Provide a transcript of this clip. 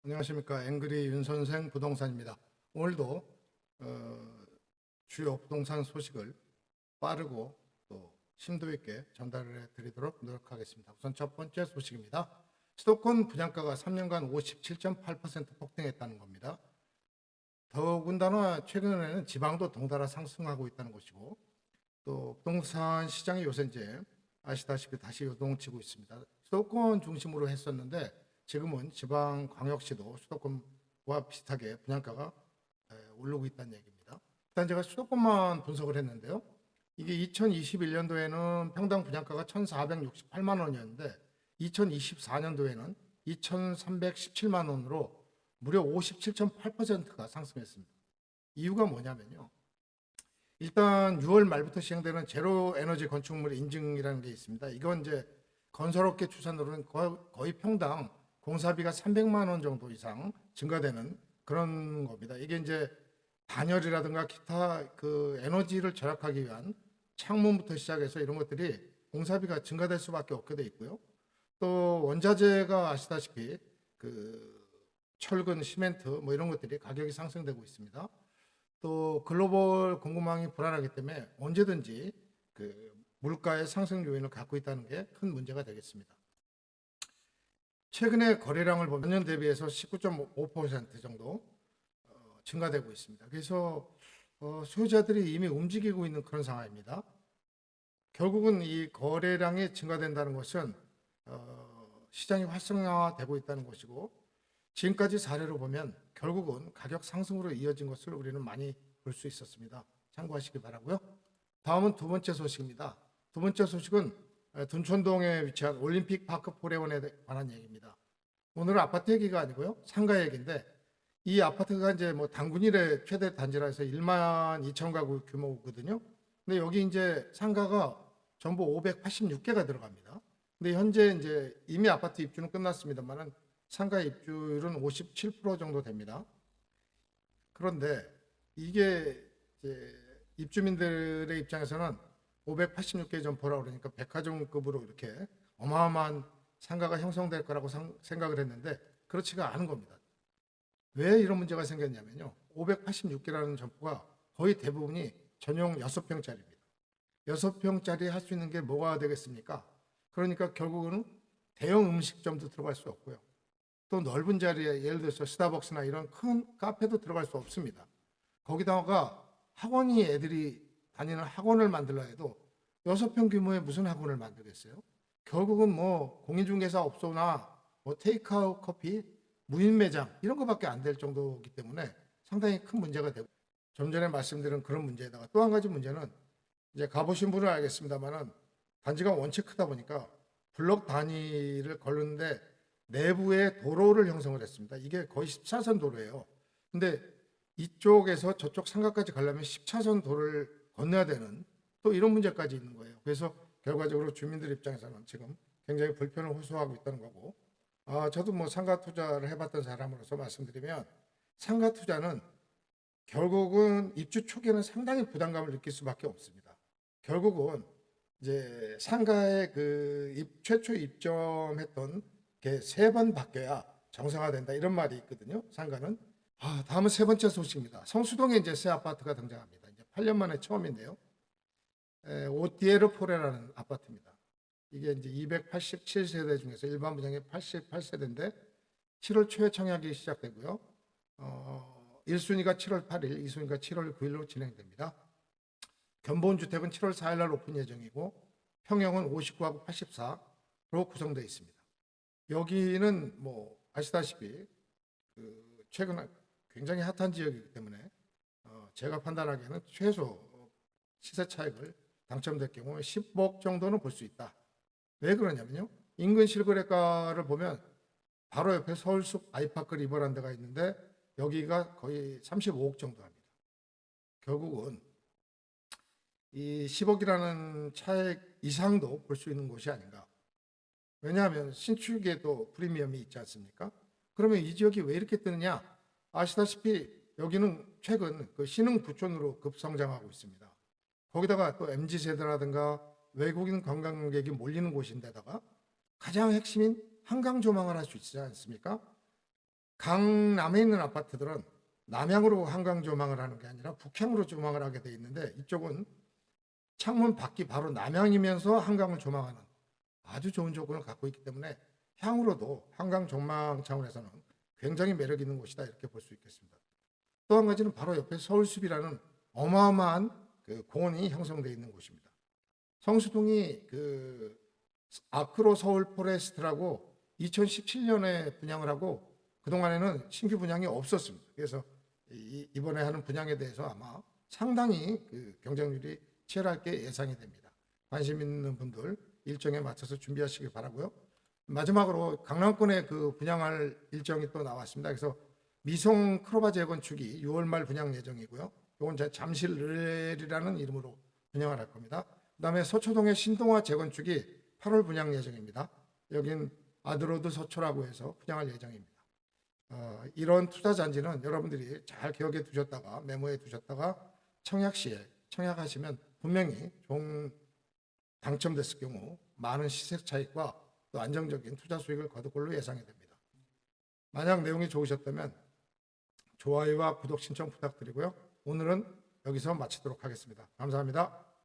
안녕하십니까. 앵그리 윤선생 부동산입니다. 오늘도 주요 부동산 소식을 빠르고 또 심도 있게 전달해 드리도록 노력하겠습니다. 우선 첫 번째 소식입니다. 수도권 분양가가 3년간 57.8% 폭등했다는 겁니다. 더군다나 최근에는 지방도 덩달아 상승하고 있다는 것이고, 또 부동산 시장이 요새 이제 아시다시피 다시 요동치고 있습니다. 수도권 중심으로 했었는데 지금은 지방 광역시도 수도권과 비슷하게 분양가가 오르고 있다는 얘기입니다. 일단 제가 수도권만 분석을 했는데요. 이게 2021년도에는 평당 분양가가 1,468만 원이었는데 2024년도에는 2,317만 원으로 무려 57.8%가 상승했습니다. 이유가 뭐냐면요. 일단 6월 말부터 시행되는 제로 에너지 건축물 인증이라는 게 있습니다. 이건 이제 건설업계 추산으로는 거의 평당 공사비가 300만 원 정도 이상 증가되는 그런 겁니다. 이게 이제 단열이라든가 기타 그 에너지를 절약하기 위한 창문부터 시작해서 이런 것들이 공사비가 증가될 수밖에 없게 돼 있고요. 또 원자재가 아시다시피 그 철근, 시멘트 뭐 이런 것들이 가격이 상승되고 있습니다. 또 글로벌 공급망이 불안하기 때문에 언제든지 그 물가의 상승 요인을 갖고 있다는 게 큰 문제가 되겠습니다. 최근에 거래량을 보면 년 대비해서 19.5% 정도 증가되고 있습니다. 그래서 소유자들이 이미 움직이고 있는 그런 상황입니다. 결국은 이 거래량이 증가된다는 것은 시장이 활성화되고 있다는 것이고, 지금까지 사례로 보면 결국은 가격 상승으로 이어진 것을 우리는 많이 볼 수 있었습니다. 참고하시기 바라고요. 다음은 두 번째 소식입니다. 두 번째 소식은 둔촌동에 위치한 올림픽 파크 포레원에 관한 얘기입니다. 오늘은 아파트 얘기가 아니고요, 상가 얘기인데, 이 아파트가 이제 뭐 당군 일의 최대 단지라 해서 1만 2천 가구 규모거든요. 근데 여기 이제 상가가 전부 586개가 들어갑니다. 근데 현재 이제 이미 아파트 입주는 끝났습니다만은 상가 입주율은 57% 정도 됩니다. 그런데 이게 이제 입주민들의 입장에서는 586개 점포라 그러니까 백화점급으로 이렇게 어마어마한 상가가 형성될 거라고 생각을 했는데 그렇지가 않은 겁니다. 왜 이런 문제가 생겼냐면요. 586개라는 점포가 거의 대부분이 전용 6평짜리입니다. 6평짜리 할 수 있는 게 뭐가 되겠습니까? 그러니까 결국은 대형 음식점도 들어갈 수 없고요. 또 넓은 자리에 예를 들어서 스타벅스나 이런 큰 카페도 들어갈 수 없습니다. 거기다가 학원이 애들이 다니는 학원을 만들려 해도 6평 규모의 무슨 학원을 만들겠어요? 결국은 뭐 공인중개사 업소나 뭐 테이크아웃 커피, 무인 매장 이런 거밖에 안 될 정도이기 때문에 상당히 큰 문제가 되고, 좀 전에 말씀드린 그런 문제에다가 또 한 가지 문제는 이제 가보신 분은 알겠습니다만은 단지가 원체 크다 보니까 블록 단위를 걸는데 내부에 도로를 형성을 했습니다. 이게 거의 14선 도로예요. 근데 이쪽에서 저쪽 상가까지 가려면 10차선 도로를 건너야 되는 또 이런 문제까지 있는 거예요. 그래서 결과적으로 주민들 입장에서는 지금 굉장히 불편을 호소하고 있다는 거고, 저도 뭐 상가 투자를 해봤던 사람으로서 말씀드리면 상가 투자는 결국은 입주 초기에는 상당히 부담감을 느낄 수밖에 없습니다. 결국은 이제 상가에 최초 입점했던 게 3번 바뀌어야 정상화된다 이런 말이 있거든요. 상가는. 다음은 세 번째 소식입니다. 성수동에 이제 새 아파트가 등장합니다. 이제 8년 만에 처음인데요. 오티에르 포레라는 아파트입니다. 이게 이제 287세대 중에서 일반 분양의 88세대인데 7월 초에 청약이 시작되고요. 1순위가 7월 8일, 2순위가 7월 9일로 진행됩니다. 견본 주택은 7월 4일 날 오픈 예정이고 평형은 59하고 84로 구성되어 있습니다. 여기는 뭐 아시다시피 최근 굉장히 핫한 지역이기 때문에 제가 판단하기에는 최소 시세 차익을 당첨될 경우에 10억 정도는 볼 수 있다. 왜 그러냐면요. 인근 실거래가를 보면 바로 옆에 서울숲 아이파크 리버라는 데가 있는데 여기가 거의 35억 정도 합니다. 결국은 이 10억이라는 차액 이상도 볼 수 있는 곳이 아닌가. 왜냐하면 신축에도 프리미엄이 있지 않습니까? 그러면 이 지역이 왜 이렇게 뜨느냐? 아시다시피 여기는 최근 그 신흥 부촌으로 급성장하고 있습니다. 거기다가 또 MZ세대라든가 외국인 관광객이 몰리는 곳인데다가 가장 핵심인 한강 조망을 할 수 있지 않습니까? 강남에 있는 아파트들은 남향으로 한강 조망을 하는 게 아니라 북향으로 조망을 하게 돼 있는데, 이쪽은 창문 밖이 바로 남향이면서 한강을 조망하는 아주 좋은 조건을 갖고 있기 때문에 향후로도 한강 조망 차원에서는 굉장히 매력 있는 곳이다, 이렇게 볼 수 있겠습니다. 또 한 가지는 바로 옆에 서울숲이라는 어마어마한 그 공원이 형성되어 있는 곳입니다. 성수동이 그 아크로 서울 포레스트라고 2017년에 분양을 하고 그동안에는 신규 분양이 없었습니다. 그래서 이번에 하는 분양에 대해서 아마 상당히 그 경쟁률이 치열할 게 예상이 됩니다. 관심 있는 분들 일정에 맞춰서 준비하시기 바라고요. 마지막으로 강남권에 그 분양할 일정이 또 나왔습니다. 그래서 미송 크로바 재건축이 6월 말 분양 예정이고요. 이건 잠실을이라는 이름으로 분양을 할 겁니다. 그다음에 서초동의 신동아 재건축이 8월 분양 예정입니다. 여긴 아드로드 서초라고 해서 분양할 예정입니다. 이런 투자 잔지는 여러분들이 잘 기억해 두셨다가 메모해 두셨다가 청약 시에 청약하시면 분명히 당첨됐을 경우 많은 시세 차익과 또 안정적인 투자 수익을 거둘 걸로 예상이 됩니다. 만약 내용이 좋으셨다면 좋아요와 구독 신청 부탁드리고요. 오늘은 여기서 마치도록 하겠습니다. 감사합니다.